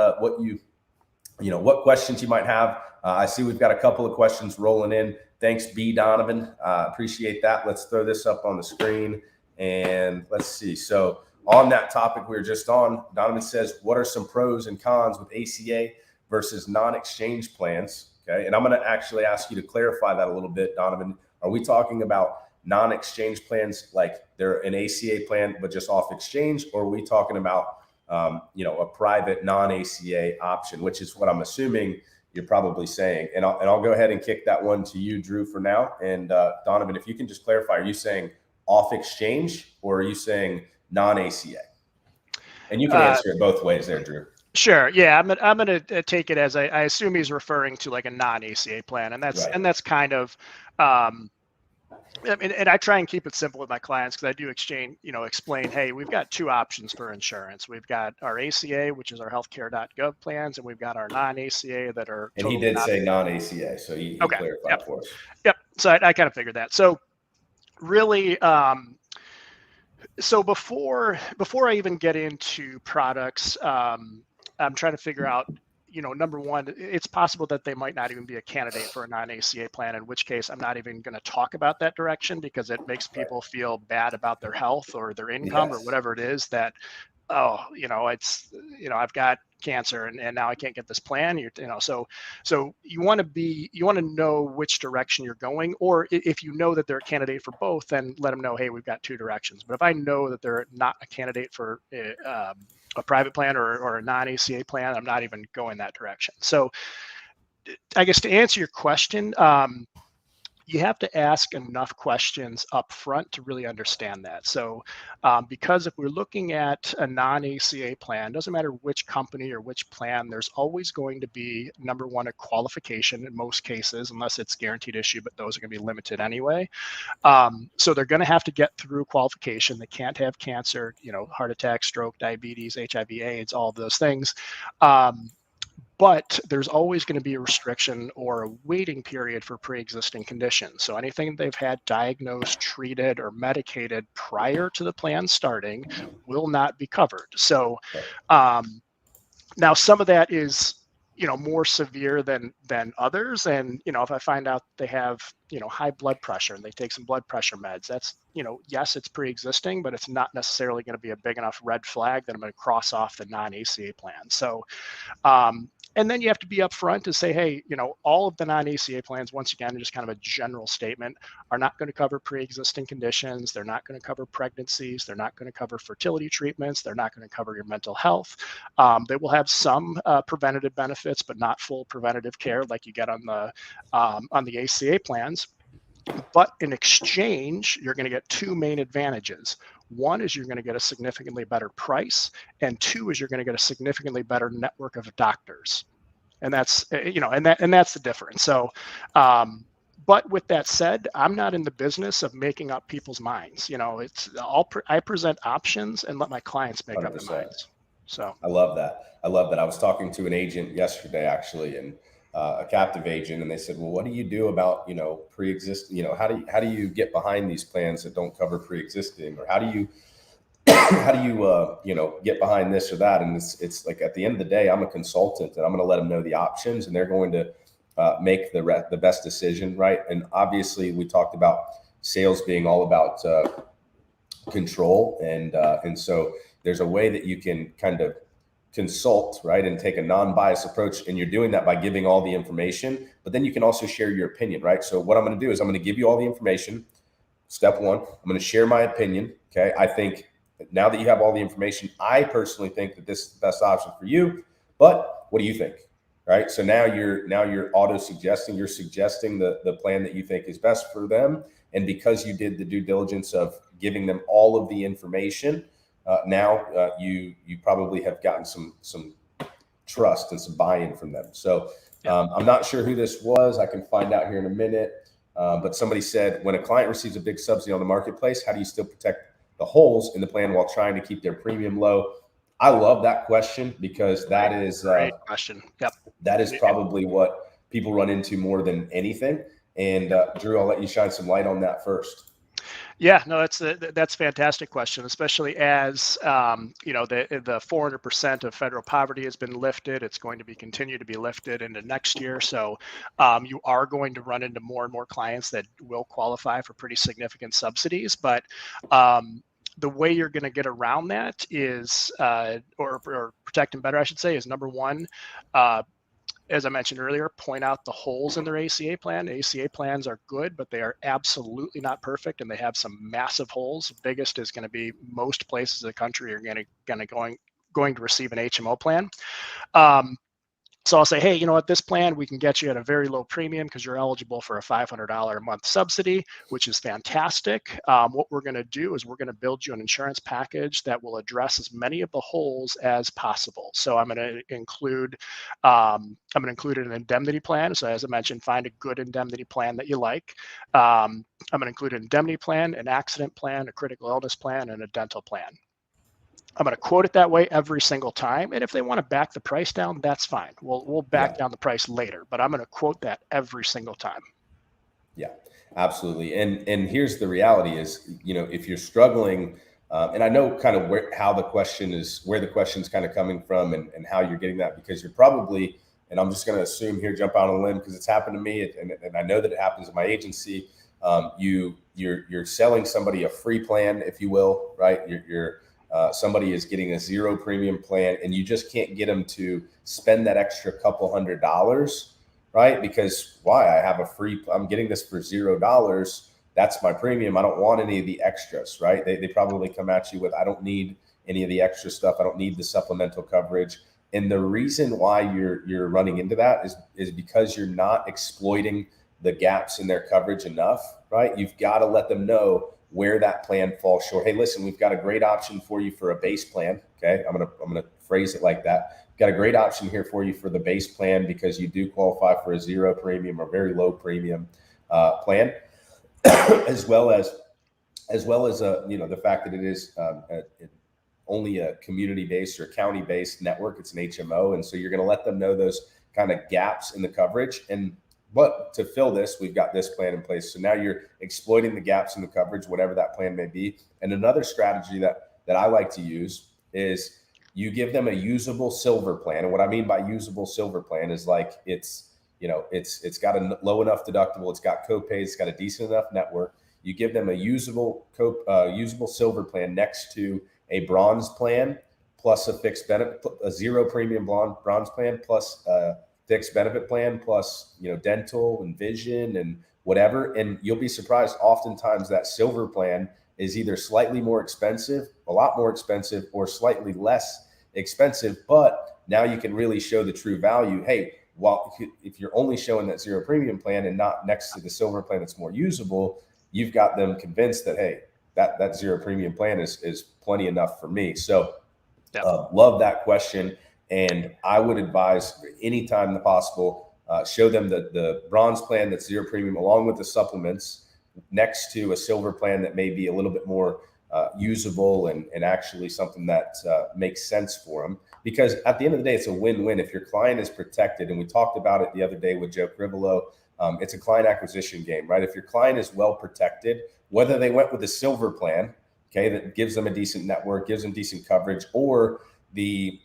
questions you might have. I see we've got a couple of questions rolling in. Thanks, B. Donovan. Appreciate that. Let's throw this up on the screen and let's see. So on that topic we were just on, Donovan says, what are some pros and cons with ACA versus non-exchange plans? Okay. And I'm going to actually ask you to clarify that a little bit, Donovan. Are we talking about non-exchange plans like they're an ACA plan but just off exchange, or are we talking about a private non-ACA option, which is what I'm assuming you're probably saying? And I'll go ahead and kick that one to you, Drew, for now. And Donovan, if you can just clarify, are you saying off exchange or are you saying non-ACA? And you can answer it both ways there, Drew. Sure. Yeah, I'm gonna take it as I assume he's referring to like a non-ACA plan, and that's right. And that's kind of and I try and keep it simple with my clients, because I do explain, hey, we've got two options for insurance. We've got our ACA, which is our healthcare.gov plans, and we've got our non-ACA that are. And he did say non-ACA, so he clarified for us. Yep. So I kind of figured that. So really, so before I even get into products, I'm trying to figure out, number one, it's possible that they might not even be a candidate for a non-ACA plan, in which case I'm not even going to talk about that direction, because it makes people feel bad about their health or their income, or whatever it is that, I've got cancer and now I can't get this plan. So you want to know which direction you're going, or if you know that they're a candidate for both, then let them know, hey, we've got two directions. But if I know that they're not a candidate for a private plan or a non-ACA plan, I'm not even going that direction. So I guess to answer your question, you have to ask enough questions up front to really understand that. So because if we're looking at a non-ACA plan, doesn't matter which company or which plan, there's always going to be, number one, a qualification in most cases, unless it's guaranteed issue, but those are going to be limited anyway. So they're going to have to get through qualification. They can't have cancer, heart attack, stroke, diabetes, HIV, AIDS, all of those things. But there's always going to be a restriction or a waiting period for pre-existing conditions. So anything they've had diagnosed, treated, or medicated prior to the plan starting will not be covered. So now some of that is, more severe than others. And, if I find out they have, high blood pressure and they take some blood pressure meds, that's, yes, it's pre-existing, but it's not necessarily going to be a big enough red flag that I'm going to cross off the non-ACA plan. So, and then you have to be upfront to say, hey, all of the non-ACA plans, once again, just kind of a general statement, are not going to cover pre-existing conditions. They're not going to cover pregnancies. They're not going to cover fertility treatments. They're not going to cover your mental health. They will have some preventative benefits, but not full preventative care like you get on the ACA plans. But in exchange, you're going to get two main advantages. One is you're going to get a significantly better price, and two is you're going to get a significantly better network of doctors. And that's, and that's the difference. So, but with that said, I'm not in the business of making up people's minds. I present options and let my clients make 100%. Up their minds. So I love that. I was talking to an agent yesterday, actually, and a captive agent, and they said, well, what do you do about, pre-existing, how do you get behind these plans that don't cover pre-existing, or how do you get behind this or that? And it's like, at the end of the day, I'm a consultant, and I'm going to let them know the options, and they're going to make the best decision. Right. And obviously we talked about sales being all about control. And so there's a way that you can kind of consult, right, and take a non-biased approach. And you're doing that by giving all the information, but then you can also share your opinion, right? So what I'm going to do is I'm going to give you all the information. Step one, I'm going to share my opinion. Okay. I think now that you have all the information, I personally think that this is the best option for you, but what do you think? Right. So now you're auto-suggesting, you're suggesting the plan that you think is best for them. And because you did the due diligence of giving them all of the information, now you probably have gotten some trust and some buy-in from them. So I'm not sure who this was. I can find out here in a minute. But somebody said, when a client receives a big subsidy on the marketplace, how do you still protect the holes in the plan while trying to keep their premium low? I love that question, because that is great question. Yep. That is probably what people run into more than anything. And Drew, I'll let you shine some light on that first. Yeah, no, that's a fantastic question, especially as the 400% of federal poverty has been lifted. It's going to continue to be lifted into next year. So you are going to run into more and more clients that will qualify for pretty significant subsidies. But the way you're going to get around that is, or protect them better, I should say, is number one, as I mentioned earlier, point out the holes in their ACA plan. ACA plans are good, but they are absolutely not perfect, and they have some massive holes. The biggest is going to be most places in the country are going to receive an HMO plan. So I'll say, hey, you know what, this plan, we can get you at a very low premium because you're eligible for a $500 a month subsidy, which is fantastic. What we're going to do is we're going to build you an insurance package that will address as many of the holes as possible. So I'm going to include an indemnity plan. So as I mentioned, find a good indemnity plan that you like. I'm going to include an indemnity plan, an accident plan, a critical illness plan, and a dental plan. I'm going to quote it that way every single time. And if they want to back the price down, that's fine. We'll back down the price later, but I'm going to quote that every single time. Yeah, absolutely. And here's the reality is, if you're struggling, and I know kind of where the question's kind of coming from and how you're getting that, because you're probably, and I'm just going to assume here, jump out on a limb, because it's happened to me. And I know that it happens in my agency. You're selling somebody a free plan, if you will, right? Somebody is getting a zero premium plan, and you just can't get them to spend that extra couple $100, right? Because why? I'm getting this for $0. That's my premium. I don't want any of the extras, right? They probably come at you with, I don't need any of the extra stuff. I don't need the supplemental coverage. And the reason why you're running into that is because you're not exploiting the gaps in their coverage enough, right? You've got to let them know where that plan falls short. Hey, listen, we've got a great option for you for a base plan. Okay. I'm going to phrase it like that. Got a great option here for you for the base plan, because you do qualify for a zero premium or very low premium plan, as well as the fact that it is only a community-based or county-based network. It's an HMO. And so you're going to let them know those kind of gaps in the coverage. But to fill this, we've got this plan in place. So now you're exploiting the gaps in the coverage, whatever that plan may be. And another strategy that I like to use is you give them a usable silver plan. And what I mean by usable silver plan is like it's got a low enough deductible, it's got copays, it's got a decent enough network. You give them a usable silver plan next to a bronze plan plus a fixed benefit, a zero premium bronze plan plus a fixed benefit plan plus dental and vision and whatever. And you'll be surprised, oftentimes that silver plan is either slightly more expensive, a lot more expensive, or slightly less expensive. But now you can really show the true value. Hey, well, if you're only showing that zero premium plan and not next to the silver plan that's more usable, you've got them convinced that, hey, that zero premium plan is plenty enough for me. So love that question. And I would advise anytime possible, show them the bronze plan that's zero premium along with the supplements next to a silver plan that may be a little bit more usable and actually something that makes sense for them. Because at the end of the day, it's a win-win. If your client is protected, and we talked about it the other day with Joe Crivolo, it's a client acquisition game, right? If your client is well protected, whether they went with a silver plan, okay, that gives them a decent network, gives them decent coverage, or the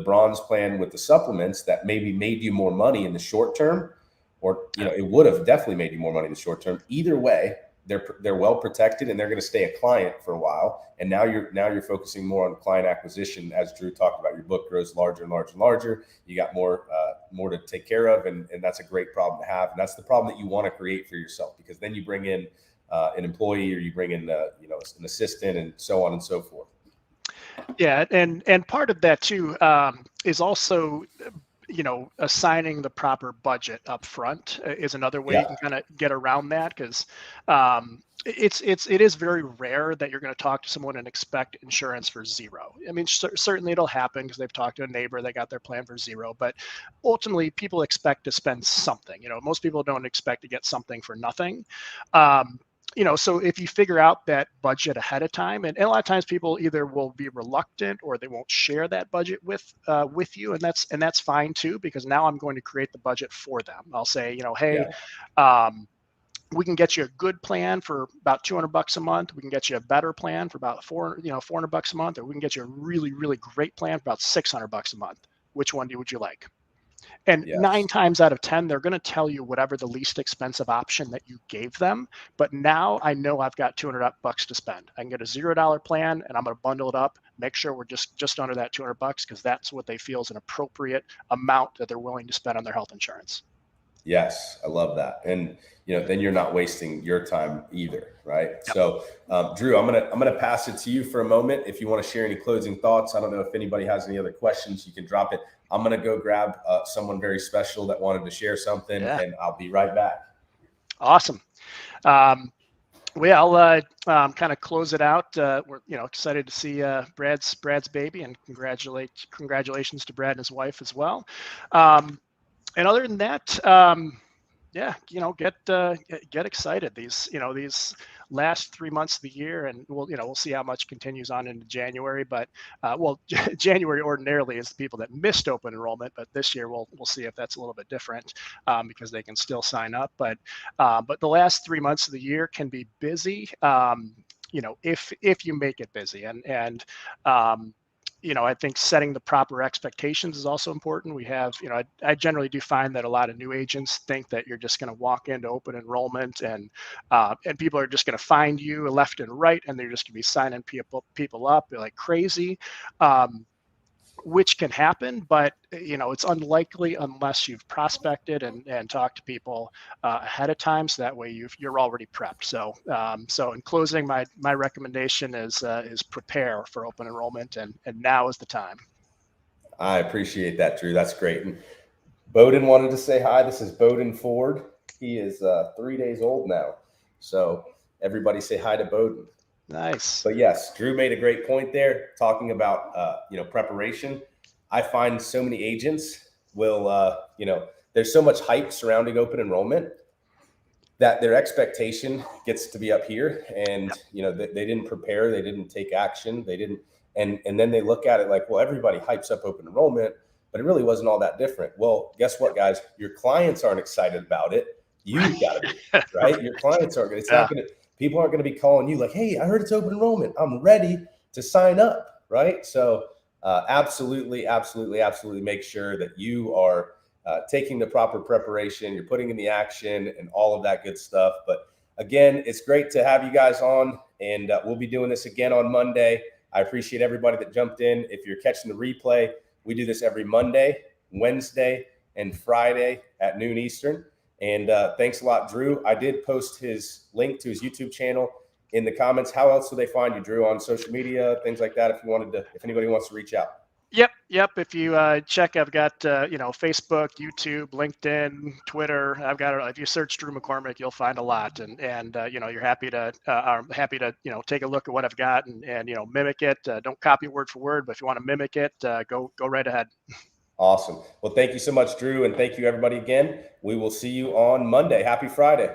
bronze plan with the supplements that maybe made you more money in the short term, or it would have definitely made you more money in the short term. Either way, they're well protected and they're going to stay a client for a while. And now you're focusing more on client acquisition, as Drew talked about. Your book grows larger and larger and larger. You got more to take care of, and that's a great problem to have. And that's the problem that you want to create for yourself, because then you bring in an employee, or you bring in an assistant, and so on and so forth. Yeah, and part of that too is also assigning the proper budget up front is another way you can kind of get around that, because it is very rare that you're going to talk to someone and expect insurance for zero. I mean, certainly it'll happen because they've talked to a neighbor, they got their plan for zero, but ultimately people expect to spend something. Most people don't expect to get something for nothing. So if you figure out that budget ahead of time, and a lot of times people either will be reluctant or they won't share that budget with you, and that's fine too, because now I'm going to create the budget for them. I'll say, hey, we can get you a good plan for about $200 a month. We can get you a better plan for about $400 a month, or we can get you a really, really great plan for about $600 a month. Which one would you like? And 9 times out of 10, they're going to tell you whatever the least expensive option that you gave them. But now I know I've got $200 to spend. I can get a $0 plan, and I'm going to bundle it up, make sure we're just under that $200, because that's what they feel is an appropriate amount that they're willing to spend on their health insurance. Yes, I love that. And then you're not wasting your time either, right? Yep. So, Drew, I'm gonna pass it to you for a moment. If you want to share any closing thoughts, I don't know if anybody has any other questions, you can drop it. I'm gonna go grab someone very special that wanted to share something, and I'll be right back. Awesome. I'll kind of close it out. We're excited to see Brad's baby, and congratulations to Brad and his wife as well. And other than that, get excited. These last 3 months of the year, and we'll see how much continues on into January. But January ordinarily is the people that missed open enrollment, but this year we'll see if that's a little bit different, because they can still sign up. But the last 3 months of the year can be busy. If you make it busy, and I think setting the proper expectations is also important. We have, I generally do find that a lot of new agents think that you're just going to walk into open enrollment and people are just going to find you left and right, and they're just going to be signing people up like crazy, which can happen, but it's unlikely unless you've prospected and talked to people ahead of time. So that way you're already prepped. So in closing, my recommendation is prepare for open enrollment, and now is the time. I appreciate that, Drew. That's great. And Bowden wanted to say hi. This is Bowden Ford. He is 3 days old now. So everybody say hi to Bowden. Nice. But yes, Drew made a great point there, talking about preparation. I find so many agents will there's so much hype surrounding open enrollment that their expectation gets to be up here, and they didn't prepare, they didn't take action, they didn't And then they look at it like, well, everybody hypes up open enrollment, but it really wasn't all that different. Well, guess what, guys? Your clients aren't excited about it. You've got to be, right? Your clients aren't. It's not going to. People aren't going to be calling you like, "Hey, I heard it's open enrollment. I'm ready to sign up." Right? So, absolutely, absolutely, absolutely, make sure that you are taking the proper preparation. You're putting in the action and all of that good stuff. But again, it's great to have you guys on, and we'll be doing this again on Monday. I appreciate everybody that jumped in. If you're catching the replay, we do this every Monday, Wednesday, and Friday at noon Eastern. And thanks a lot, Drew. I did post his link to his YouTube channel in the comments. How else do they find you, Drew, on social media, things like that? If anybody wants to reach out. Yep. If you check, I've got Facebook, YouTube, LinkedIn, Twitter. If you search Drew McCormick, you'll find a lot, and you're happy to take a look at what I've got and mimic it. Don't copy word for word, but if you want to mimic it, go right ahead. Awesome. Well, thank you so much, Drew, and thank you everybody again. We will see you on Monday. Happy Friday.